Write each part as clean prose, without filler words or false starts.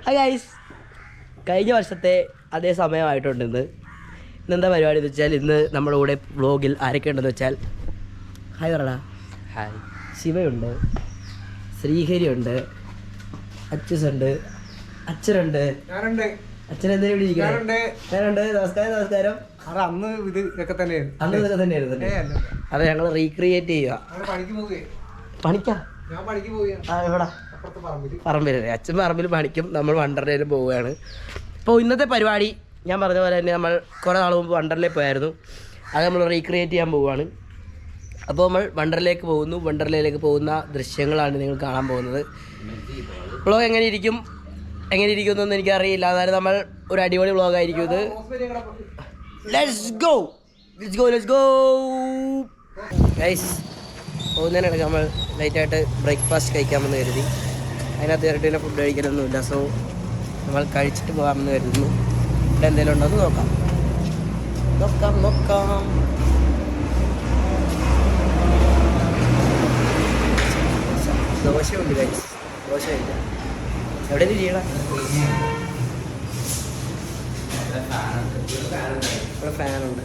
Hi guys, കഴിഞ്ഞ വർഷത്തെ അതേ സമയമായിട്ടുണ്ട് ഇന്നെന്താ പരിപാടി എന്ന് വെച്ചാൽ, ഇന്ന് നമ്മുടെ കൂടെ വ്ളോഗിൽ ആരൊക്കെ ഉണ്ടെന്ന് വെച്ചാൽ, ഹായ് പറടാ. ഹായ്. ശിവയുണ്ട്, ശ്രീഹരിയുണ്ട്, അച്ഛനുണ്ട്, അച്ഛനുണ്ട്. അച്ഛൻ എന്തായാലും ഇവിടെ ഇരിക്കുന്നുണ്ട്. നമസ്കാരം. നമസ്കാരം. അന്ന് ഇതൊക്കെ തന്നെയായിരുന്നു. അതെ, ഞങ്ങൾ റീക്രിയേറ്റ് ചെയ്യുക. പണിക്കാ എവിടാ? പറമ്പിലല്ലേ. അച്ഛൻ പറമ്പിൽ പണിക്കും, നമ്മൾ വണ്ടർലയിൽ പോവുകയാണ്. അപ്പോൾ ഇന്നത്തെ പരിപാടി ഞാൻ പറഞ്ഞ പോലെ തന്നെ, നമ്മൾ കുറേ നാൾ മുമ്പ് വണ്ടർലയിൽ പോയായിരുന്നു. അത് നമ്മൾ റീക്രിയേറ്റ് ചെയ്യാൻ പോവുകയാണ്. അപ്പോൾ നമ്മൾ വണ്ടർലയിലേക്ക് പോകുന്നു. വണ്ടർലയിലേക്ക് പോകുന്ന ദൃശ്യങ്ങളാണ് നിങ്ങൾ കാണാൻ പോകുന്നത്. വ്ളോഗ് എങ്ങനെ ഇരിക്കുമെന്നൊന്നും എനിക്കറിയില്ല. അതായത് നമ്മൾ ഒരു അടിപൊളി വ്ളോഗായിരിക്കും ഇത്. Let's go guys. പോകുന്നതിനിടയ്ക്ക് നമ്മൾ ലൈറ്റായിട്ട് ബ്രേക്ക്ഫാസ്റ്റ് കഴിക്കാമെന്ന് കരുതി. അതിനകത്ത് ഇരട്ടിൻ്റെ ഫുഡ് കഴിക്കലൊന്നുമില്ല. സോ നമ്മൾ കഴിച്ചിട്ട് പോകാമെന്ന് കരുതുന്നു. ഇവിടെ എന്തെങ്കിലും ഉണ്ടോ എന്ന് നോക്കാം. ദോശയുണ്ട് ഗൈസ്. ദോശ കഴിക്കാം. എവിടെ ചെയ്യണം? ഇവിടെ ഫാനുണ്ട്.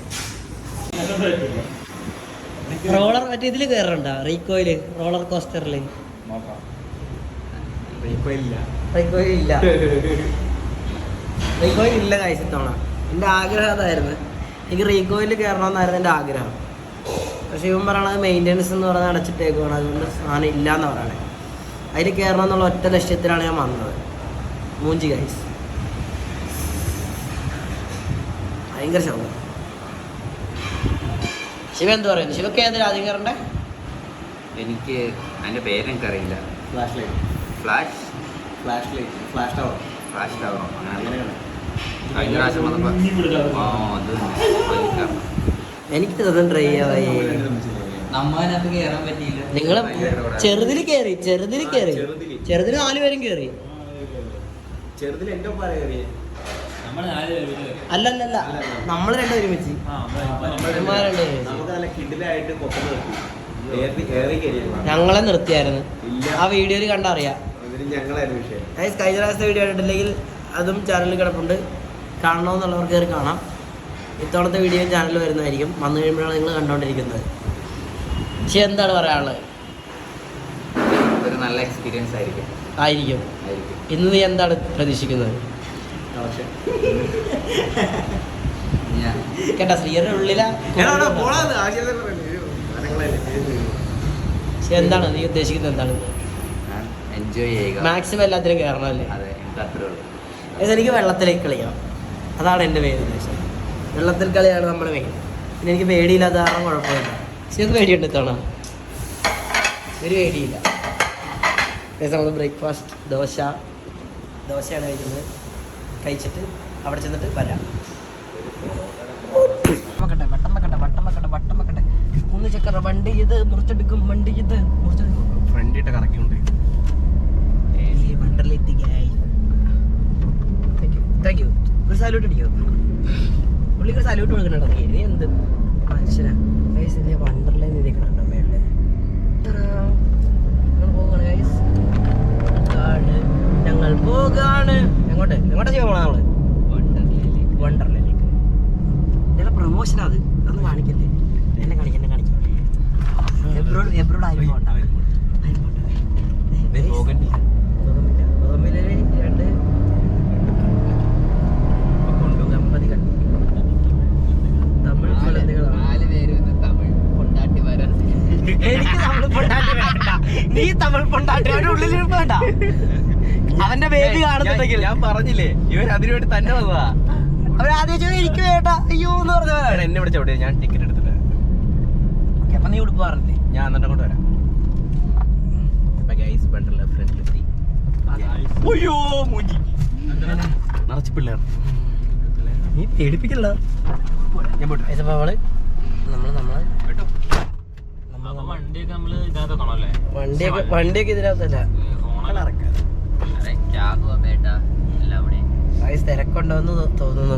റോളർ മറ്റേ ഇതിൽ കയറുന്നുണ്ടോ? റീകോയിൽ റോളർ കോസ്റ്ററിൽ റീകോയിൽ ഇല്ല കഴിച്ചിട്ടോണ. എൻ്റെ ആഗ്രഹം അതായിരുന്നു. എനിക്ക് റീകോയിൽ കയറണമെന്നായിരുന്നു എൻ്റെ ആഗ്രഹം. പക്ഷേ ഇവൻ പറയണത് മെയിൻ്റെനൻസ് എന്ന് പറഞ്ഞാൽ അടച്ചിട്ടേക്കുവാണ്, അതുകൊണ്ട് സാധനം ഇല്ല എന്ന് പറയണേ. അതിൽ കയറണം എന്നുള്ള ഒറ്റ ലക്ഷ്യത്തിലാണ് ഞാൻ വന്നത്. മൂഞ്ചി ഗൈസ്, ഭയങ്കര ശബ്ദം. ശിവ എന്ത് പറയുന്നു? ശിവക്ക് ഏതൊരു ആദ്യം കയറണ്ടേ? എനിക്ക് അതിൻ്റെ പേരെനിക്കറിയില്ല. ഫ്ലാഷ് ടവർ അങ്ങനെയാണ്. കഴിഞ്ഞ പ്രാവശ്യം എനിക്ക് ഇതൊന്നും ട്രൈ ചെയ്യാൻ നമ്മതിനകത്ത് കയറാൻ പറ്റിയില്ല. നിങ്ങൾ ചെറുതിൽ കയറി. ചെറുതിൽ 4 പേരും കയറി. അല്ലല്ല, നമ്മൾ രണ്ടും ഒരുമിച്ച്. ഞങ്ങളെ നിർത്തിയായിരുന്നു. ആ വീഡിയോയിൽ കണ്ടറിയാം. കഴിഞ്ഞ പ്രാവശ്യത്തെ വീഡിയോ കണ്ടിട്ടില്ലെങ്കിൽ അതും ചാനലിൽ കിടപ്പുണ്ട്. കാണണമെന്നുള്ളവർക്ക് കയറി കാണാം. ഇത്തവണത്തെ വീഡിയോ ചാനലിൽ വരുന്നതായിരിക്കും. വന്നു കഴിയുമ്പോഴാണ് നിങ്ങൾ കണ്ടുകൊണ്ടിരിക്കുന്നത്. പക്ഷെ എന്താണ് പറയാനുള്ളത്? ഒരു നല്ല എക്സ്പീരിയൻസ് ആയിരിക്കും. ഇന്ന് നീ എന്താണ് പ്രതീക്ഷിക്കുന്നത്? കേട്ടാ, ശ്രീയുടെ ഉള്ളിലാ. എന്താണ് നീ ഉദ്ദേശിക്കുന്നത്? എന്താണ്? എൻജോയ് ചെയ്യുക, മാക്സിമം എല്ലാത്തിനും കയറണമല്ലേ? എനിക്ക് വെള്ളത്തിലേക്ക് കളിക്കണം. അതാണ് എൻ്റെ മെയിൻ ഉദ്ദേശം. വെള്ളത്തിൽ കളിയാണ് നമ്മുടെ മെയിൻ. പിന്നെ എനിക്ക് പേടിയില്ലാത്ത കാരണം കുഴപ്പമില്ല. ശരിക്കും പേടിയുണ്ട് ഇത്തവണ. ഒരു പേടിയില്ല. നമ്മൾ ബ്രേക്ക്ഫാസ്റ്റ് ദോശയാണ് കഴിക്കുന്നത്. കഴിച്ചിട്ട് അവിടെ ചെന്നിട്ട് വരാം. വട്ടം വെക്കട്ടെ. 3 ചക്കര വണ്ടി ഇത് മുറിച്ചെടുക്കും. ഫ്രണ്ടിട്ട് കറക്കിക്കൊണ്ട് വണ്ടറിലെത്തി. Thank you. ഒരു സാല്യൂട്ട് അടിക്കോ? പുള്ളിക്ക് സാല്യൂട്ട് കൊടുക്കണോ? ഇനി എന്ത് മനുഷ്യനാ. വണ്ടറിലെ നിൽക്കണുണ്ടോ മേളില്? ഞങ്ങൾ പോകാണ്. എങ്ങോട്ടാ ചെയ്യാൻ പോണ? നമ്മള് വണ്ടർലയിലേക്ക്. ഇതെല്ലാം പ്രൊമോഷനാ. അതൊന്നും കാണിക്കല്ലേ. എന്നെ കാണിക്കും. എബ്രോഡ് ആരും പോകണ്ട. എനിക്ക് തമിഴ് പൊണ്ടാട്ടി വേണ്ട. നീ തമിഴ് പൊണ്ടാട്ടി അവരുടെ ഉള്ളിൽ വേണ്ട. അവന്റെ ബേബി കാണുന്നുണ്ടെങ്കിൽ ഞാൻ പറഞ്ഞില്ലേ, ഇവർ അതിനുവേണ്ടി തന്നെ വന്നതാ. അവരാദ്യം എനിക്ക് വേണ്ട അയ്യോ എന്ന് പറഞ്ഞ എന്നെ വിളിച്ചോട്ടെ, ഞാൻ ടിക്കറ്റ് എടുത്തിട്ട്. അപ്പൊ നീ ഉടുപ്പ് പറഞ്ഞില്ലേ? ഞാൻ എന്നിട്ട് കൊണ്ട് വരാം. നിറച്ച് പിള്ളേർ. നീ പേടിപ്പിക്കല്ല. ഞാൻ പോട്ടെ. വണ്ടിയൊക്കെ ഇതിനകത്തല്ല. തിരക്കുണ്ടോന്ന് തോന്നുന്നു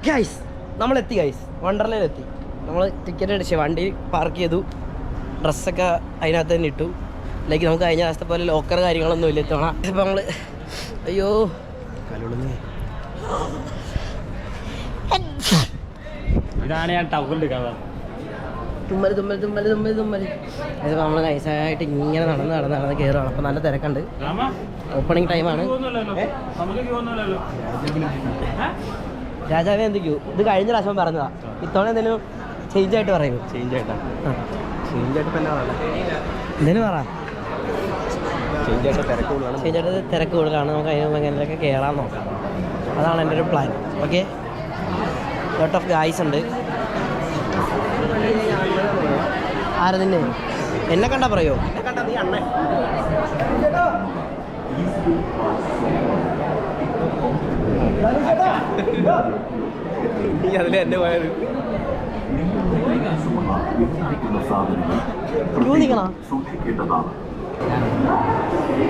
ഗൈസ്. നമ്മളെത്തി ഗൈസ്, വണ്ടർലയിലെത്തി. നമ്മൾ ടിക്കറ്റ് അടിച്ച് വണ്ടി പാർക്ക് ചെയ്തു. ഡ്രസ്സൊക്കെ അതിനകത്ത് തന്നെ ഇട്ടു. ലൈക്ക് നമുക്ക് കഴിഞ്ഞ ദിവസത്തെ പോലെ ലോക്കർ കാര്യങ്ങളൊന്നും ഇല്ല ഇത്തവണ. ഇപ്പം നമ്മൾ അയ്യോ ഇതാണ് ഞാൻ ടൗൺ കഥ. തുമ്മൽ ഇതിപ്പോൾ നമ്മൾ നൈസായിട്ട് ഇങ്ങനെ നടന്ന് കയറുകയാണ്. അപ്പോൾ നല്ല തിരക്കുണ്ട്. ഓപ്പണിംഗ് ടൈമാണ്. രാജാവേ എന്തൊക്കെയോ ഇത് കഴിഞ്ഞ പ്രാവശ്യം പറഞ്ഞതാ. ഇത്തവണ എന്തെങ്കിലും ചേഞ്ച് ആയിട്ട് പറയുന്നു. ചേഞ്ച് ആയിട്ട് എന്തേലും പറ. തിരക്ക് തിരക്ക് കൂടുതലാണ്. നമുക്ക് അതിന് എങ്ങനെയൊക്കെ കയറാൻ നോക്കാം. അതാണ് എൻ്റെ ഒരു plan. Okay, lot of guys ഉണ്ട്. ആരെ നിന്നെ എന്നെ കണ്ടാ പറയോ? അതിലെ എന്നെ പോയത്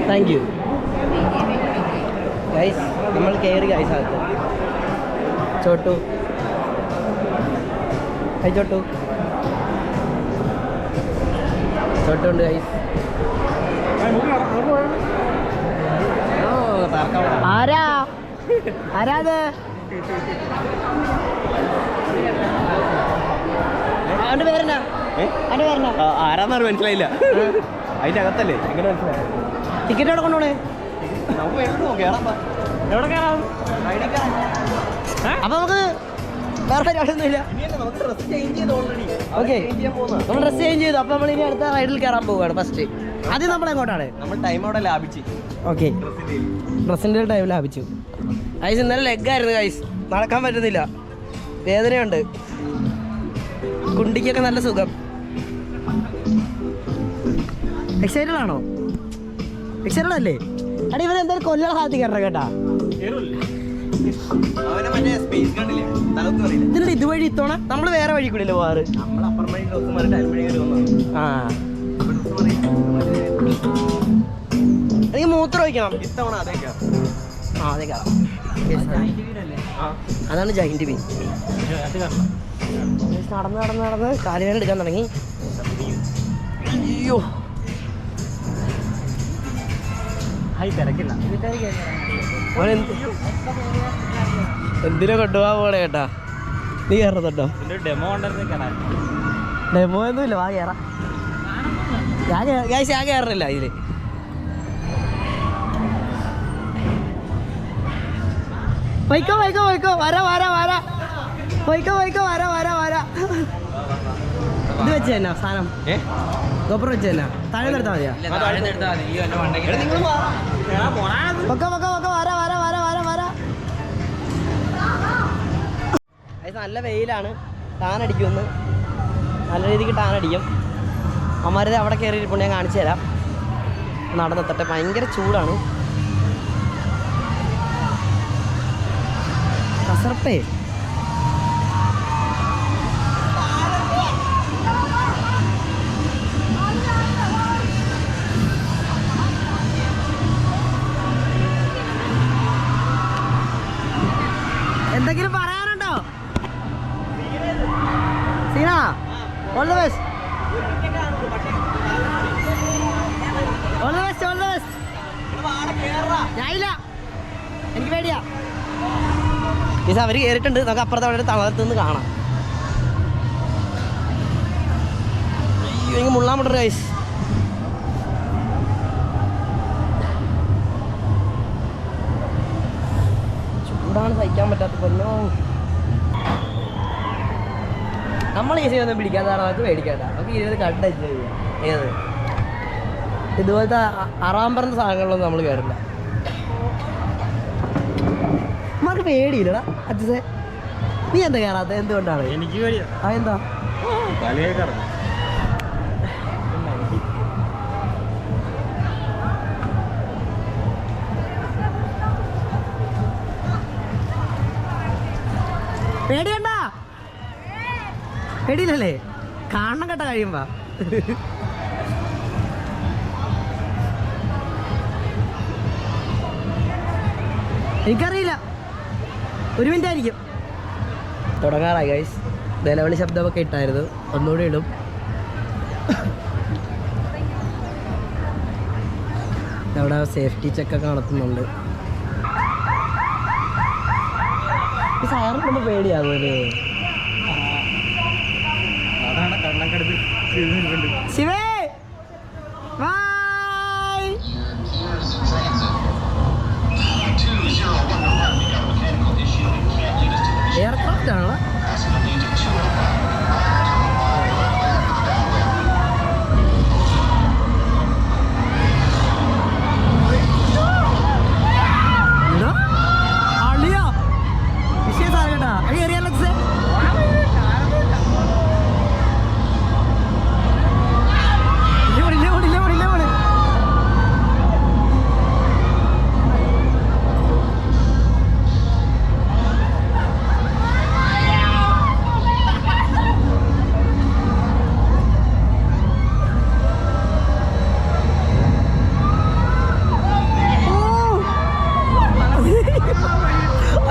താങ്ക് യു ഗൈസ്. നമ്മൾ കയറി ഗൈസ് അകത്ത്. ചോട്ടു ഹൈ ചോട്ടു ഉണ്ട് ഗൈസ്. ആരാ അത്? അവൻ്റെ പേരെന്നാ? ആരാന്നൊരു മനസ്സിലായില്ല. അതിന്റെ അകത്തല്ലേ? എങ്ങനെ മനസ്സിലായി? ടിക്കറ്റ് എവിടെ കൊണ്ടുപോണേ? എവിടെ കയറാം? അപ്പൊ നമുക്ക് വേറെ പരിപാടിയൊന്നുമില്ല. ഓക്കെ, നമ്മൾ ഡ്രസ് ചേഞ്ച് ചെയ്തു. അപ്പൊ നമ്മൾ ഇനി അടുത്ത റൈഡിൽ കയറാൻ പോവുകയാണ്. ഫസ്റ്റ് ആദ്യം നമ്മൾ എങ്ങോട്ടാണ്? നമ്മൾ ടൈം അവിടെ ലാഭിച്ച്. ഓക്കെ, ഡ്രസ്സിൻ്റെ ടൈം ലാഭിച്ചു. ഗൈസ് ഇന്നലെ ലെഗായിരുന്നു ഗൈസ്, നടക്കാൻ പറ്റുന്നില്ല, വേദനയുണ്ട്. കുണ്ടിക്കൊക്കെ നല്ല സുഖം. എക്സൈറ്റഡ് ആണോ? എക്സൈറ്റഡ് അല്ലേ? അടി ഇവരെ എന്തായാലും കൊല്ലണ ഭാഗത്ത് കയറണം കേട്ടാ. ഇതിന്റെ ഇതുവഴി ഇത്തോണ നമ്മൾ വേറെ വഴി കൂടി അല്ലേ പോവാറ്? ആ, എനിക്ക് മൂത്രം ഒഴിക്കണം ഇത്തവണ. അതേ കയറാം. അതാണ് ജൈന്റ് വീൽ. നടന്ന് കാലുവേദന എടുക്കാൻ തുടങ്ങി. അയ്യോ, തിരക്കില്ല. എന്തിനാ കൊണ്ടുപോകാൻ പോണേ കേട്ടാ? നീ കയറുന്നുണ്ടോ? ഡെമോ ഒന്നുമില്ല, വാ കയറാം. ഞാൻ കയറുന്നില്ല ഇതില്. വൈക്കോ വരാ. ഇത് വെച്ച് തന്നെ സാധനം ഗോപുരം വെച്ച് തന്നെ താഴെ നിർത്താ മതിയാ? നല്ല വെയിലാണ്, ടാനടിക്കുമെന്ന്. നല്ല രീതിക്ക് ടാനടിക്കും. അമ്മാരത് അവിടെ കയറിയിരിപ്പോൾ ഞാൻ കാണിച്ചു തരാം. നടന്നെത്തട്ടെ, ഭയങ്കര ചൂടാണ്. കസർപ്പേ എന്തെങ്കിലും പറയാനുണ്ടോ? Seena, all the best. ഞാനില്ല, എനിക്ക് പേടിയാ. ഇത് അവർ കയറിയിട്ടുണ്ട്. നമുക്ക് അപ്പുറത്തെ അവിടെ തളർത്തുനിന്ന് കാണാം. അയ്യോ, എനിക്ക് മുള്ളാൻ പറ്റും ഗൈസ്. ചൂടാണ് സഹിക്കാൻ പറ്റാത്ത കൊല്ലോ. നമ്മൾ ഈ ഒന്നും പിടിക്കാത്തതാണ്, നമുക്ക് പേടിക്കാത്ത. നമുക്ക് 20 കണ്ട് എൻജോയ് ചെയ്യാം. ഏത് ഇതുപോലത്തെ അറാമ്പറന്ന സാധനങ്ങളിലൊന്നും നമ്മൾ കയറില്ല. നമുക്ക് പേടിയില്ലടാ അച്ഛേ. നീ എന്താ കയറാത്ത? എന്തുകൊണ്ടാണ്? എനിക്ക് പേടിയാ. എന്താ? പേടിയണ്ട, പേടിയില്ലല്ലേ? കാണണം കേട്ട കഴിയുമ്പോ. എനിക്കറിയില്ല, 1 മിനിറ്റ് ആയിരിക്കും. തുടങ്ങാറായി ഗൈസ്. നിലവിളി ശബ്ദമൊക്കെ ഇട്ടായിരുന്നു, ഒന്നുകൂടി ഇടും. അവിടെ സേഫ്റ്റി ചെക്കൊക്കെ നടത്തുന്നുണ്ട്. ഈ സാറിന് നമ്മൾ പേടിയാകുമല്ലേ? അതാണ് കണ്ണക്കടുത്ത് ശിവേ ബൈ. എയർക്രാഫ്റ്റ് ആണ്.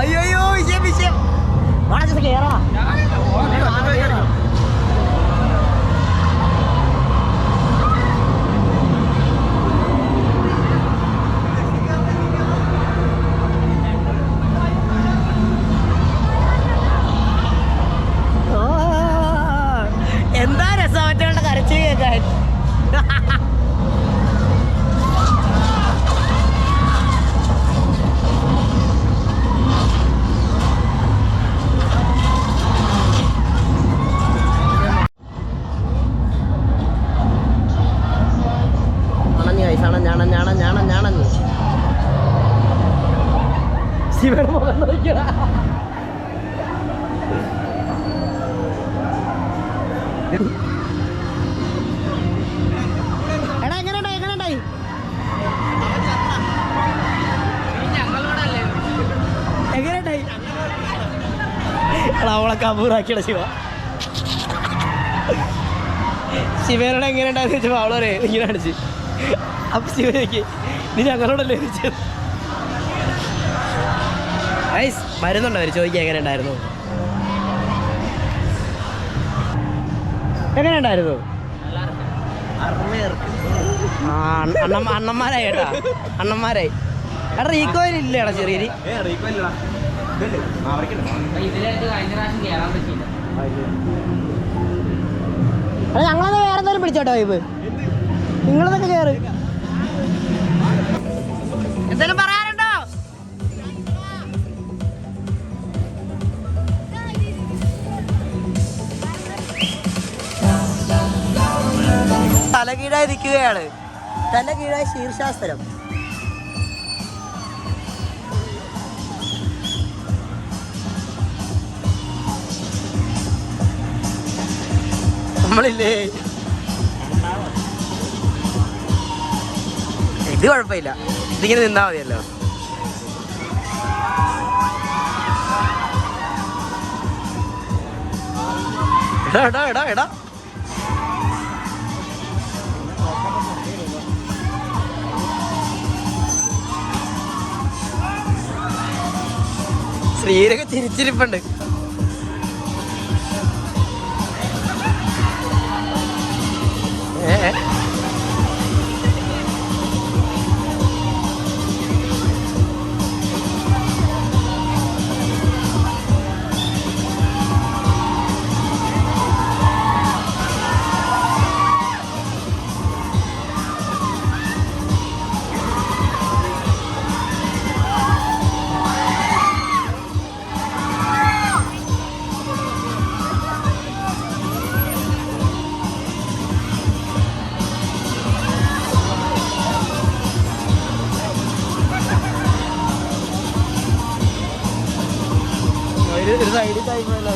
അയ്യോ വിഷയം വിഷയം കേറാ. എന്താ രസം മറ്റുള്ള കരച്ചിൽ കേൾക്കാൻ. ഞാണഞ്ഞു ശിവയുടെ മുഖം നോക്കിയടാ. എടാ എങ്ങനെയുണ്ടായി എടാ അവളെ കബൂറാക്കിയട ശിവനോട് എങ്ങനെയുണ്ടായെന്ന് ചോദിച്ചപ്പോൾ അവളൊരേ ഇങ്ങനെ അടിച്ച്. അപ്പൊ ശിവയ്ക്ക് നീ ഞങ്ങളോടല്ലേ ചോദിച്ചത്. വരുന്നുണ്ടോ അവർ ചോദിക്കുക എങ്ങനെ ഉണ്ടായിരുന്നു? എങ്ങനെയുണ്ടായിരുന്നു? അണ്ണന്മാരായി കേട്ടാ, അണ്ണന്മാരായി. എടാ റീകോയിൽ ഇല്ലേടാ ചെറിയ ഞങ്ങളത് വേറെ എന്തെങ്കിലും പിടിച്ചോട്ടോ വൈബ്. നിങ്ങളതൊക്കെ കയറ്. എന്തെങ്കിലും പറയാനുണ്ടോ? തലകീഴായി നിൽക്കുകയാണ്. തലകീഴായി ശീർഷാസ്ത്രം. നമ്മളില്ലേ ഇത് കുഴപ്പമില്ല, ഇതിങ്ങനെ നിന്നാ മതിയല്ലോ. എടാ എടാ എടാ ശ്രീരൊക്കെ ചിരിച്ചിരിപ്പുണ്ട്. ഒരു സൈഡിൽ ടൈമല്ല.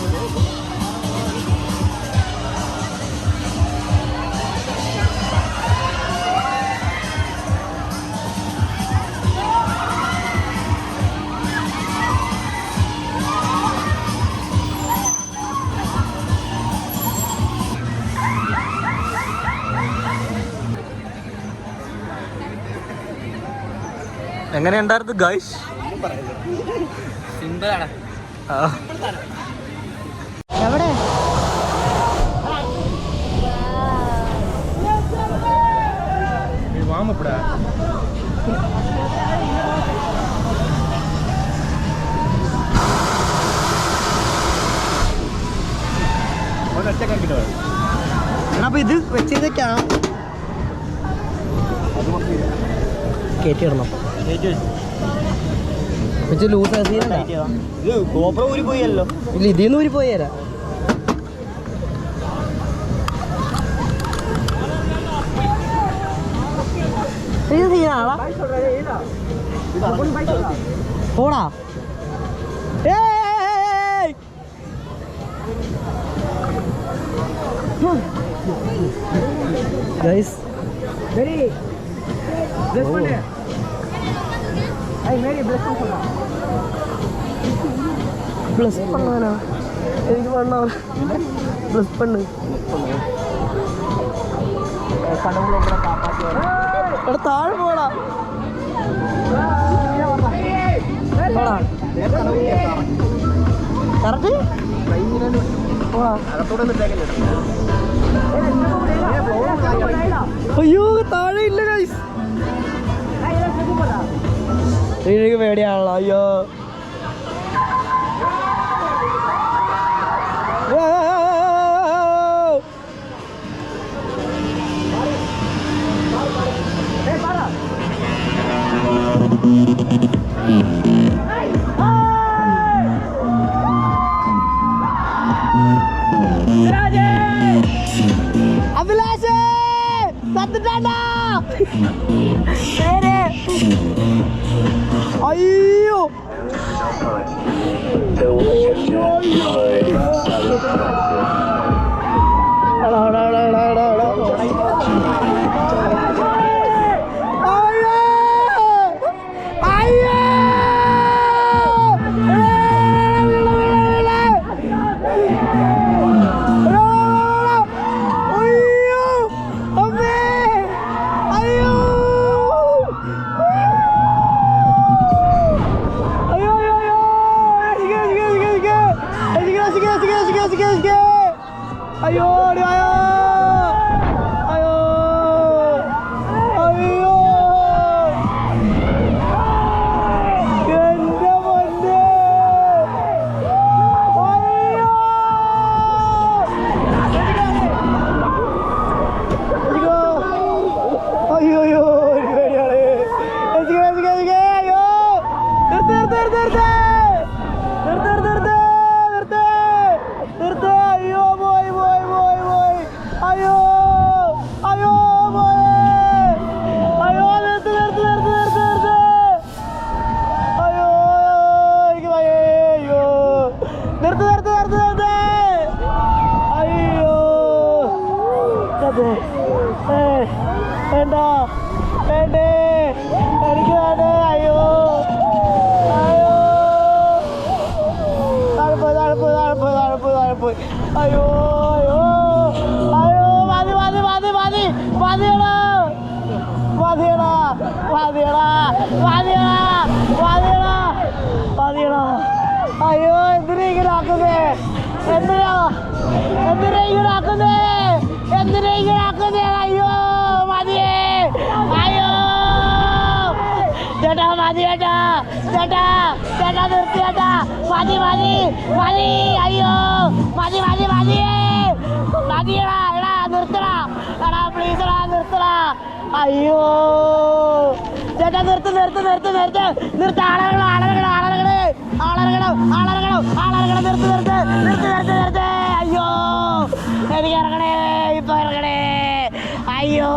എങ്ങനെയുണ്ടായിരുന്നു ഗൈസ്? സിമ്പിളാണ്. എവിടെ അപ്പൊ ഇത് വെച്ചിരുന്ന കയറ്റി ഇടണം വെച്ച് ലൂസ് ഊരി പോയല്ലോ. ഇല്ല ഇതിന്ന് ഊരി പോയി തരാം. പോടാ ഗൈസ് പ്ലസ് പണ്ണാനാ എനിക്ക് പണ്ണ പ്ലസ് പണ്ണ് എടാ താഴെ പോടാ കറക്റ്റ് അയ്യോ താഴെ ഇല്ല ഗൈസ്. എനിക്ക് പേടിയാണല്ലോ. അയ്യോ അഭിലാഷ് സത്തിട്ടാ അയ്യോ അയ്യോ അയ്യോ അയ്യോ എന്റെ പൊന്നേ അയ്യോ അയ്യോ എനിക്ക് പേടിയാണ്. അയ്യോ നിർത്ത് അയ്യോ പോയി അയ്യോ അയ്യോ പോയി അയ്യോ നിർത്ത് അയ്യോ എനിക്ക് അയ്യോ നിർത്ത് അയ്യോ വേണ്ട വേണ്ടേ എനിക്ക് വേണ്ടേ അയ്യോ അയ്യോ താഴെ പോയി അയ്യോ അയ്യോ അയ്യോ മതിയടാ അയ്യോ എന്തിനാ ഇങ്ങനെ ആക്കുന്നേ അയ്യോ മതിയേ അയ്യോ ചേട്ടാ മതി ചേട്ടാ നിർത്തി ചേട്ടാ മതി അയ്യോ മതിയടാ എടാ നിർത്തടാ എടാ പ്ലീസടാ നിർത്തടാ അയ്യോ ചേട്ടാ നിർത്ത് നിർത്ത് അയ്യോ എനിക്ക് ഇറങ്ങണേ ഇപ്പൊ ഇറങ്ങണേ അയ്യോ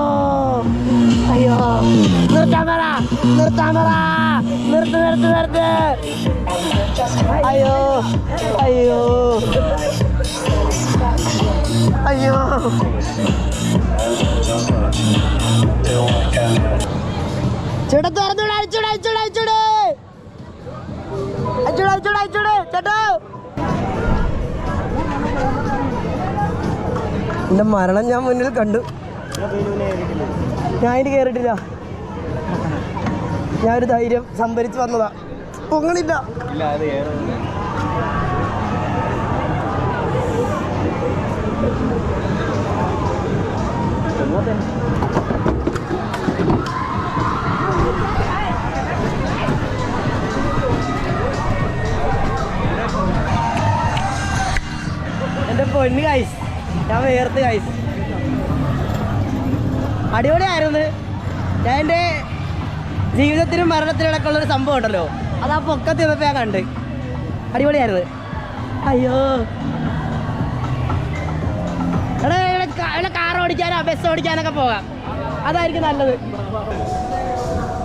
നിർത്താൻ പറ നിർത്ത് അയ്യോ ചേട്ടാ തുറന്നൂടെ അയച്ചൂടെ ചേട്ടാ. എന്റെ മരണം ഞാൻ മുന്നിൽ കണ്ടു. ഞാൻ അതിന് കയറിയിട്ടില്ല. ഞാനൊരു ധൈര്യം സംഭരിച്ച് വന്നതാ. പൊങ്ങണില്ല. എൻ്റെ പൊന്ന് ഗൈസ്, ഞാൻ വേർത്ത് ഗൈസ്. അടിപൊളിയായിരുന്നു. ഞാൻ എൻ്റെ ജീവിതത്തിനും മരണത്തിനും ഇടയ്ക്കുള്ളൊരു സംഭവം ഉണ്ടല്ലോ, അത് ആ പൊക്കത്ത് നിന്നപ്പോൾ ഞാൻ കണ്ട്. അടിപൊളിയായിരുന്നു. അയ്യോ എടാ, ഇവിടെ കാർ ഓടിക്കാനോ ബസ് ഓടിക്കാനൊക്കെ പോകാം, അതായിരിക്കും നല്ലത്.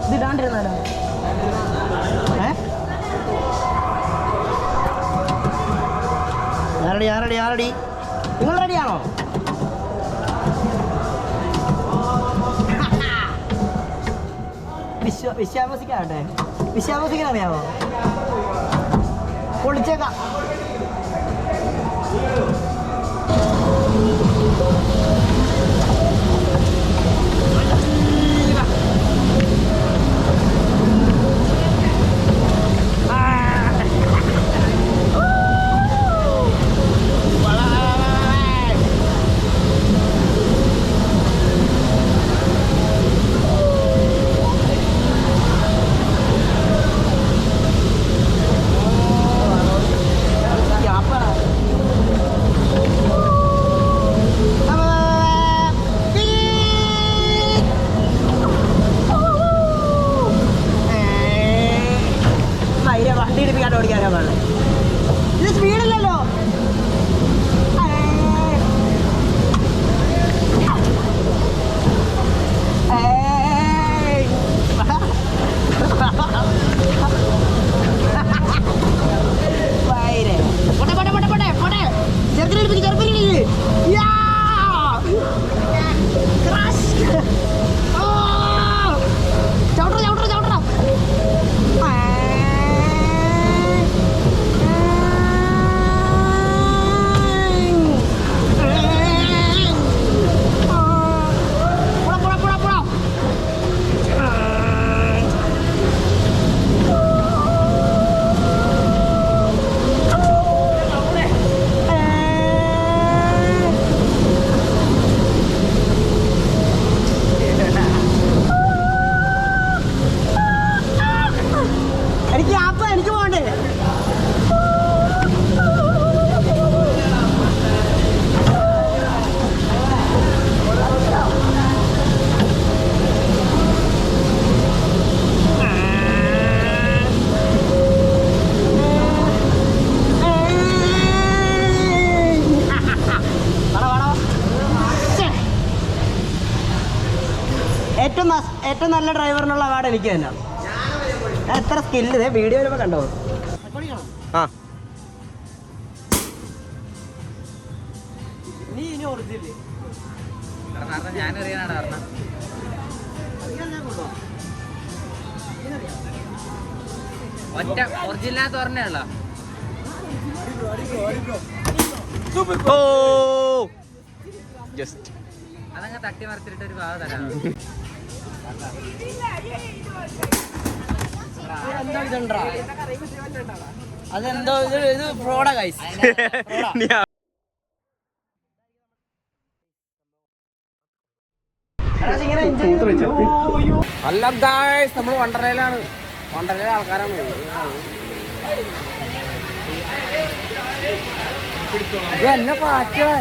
ഇതിടാണ്ടിരുന്നാലോ? ഞാൻ റെഡി. നിങ്ങൾ റെഡിയാണോ? വിശ്വാസിക്കാവട്ടെ. വിശ്വാസിക്കാൻ അറിയാമോ? പൊളിച്ചേക്കാം. വണ്ടി ഇടിപ്പിക്കാണ്ട് ഓടിക്കാനോ പാടില്ല. ഇത് സ്പീഡില്ലല്ലോ. എനിക്ക് പോകണ്ടേ? ഏറ്റവും നല്ല ഡ്രൈവറിനുള്ള അവാർഡ് എനിക്ക് തന്നെ. എത്ര സ്കില്ല് വീഡിയോ വരുമ്പോൾ കണ്ടോ? ആ നീ ഇനി ഒറിജിനല്ലേ? ഞാനറിയാനാണ് കാരണം ഒറ്റ ഒറിജിനലാന്ന് പറഞ്ഞല്ലോ. ജസ്റ്റ് അതങ്ങ് തട്ടി മറിച്ചിട്ട് ഒരു ഭാഗം തരാം. അതെന്തോ ഇത് ഫ്രോഡാ ഗൈസ്. അല്ല ഗൈസ്, നമ്മൾ വണ്ടർലയിലാണ്. വണ്ടർലയിലെ ആൾക്കാരാണ്. എന്നെ പാറ്റേ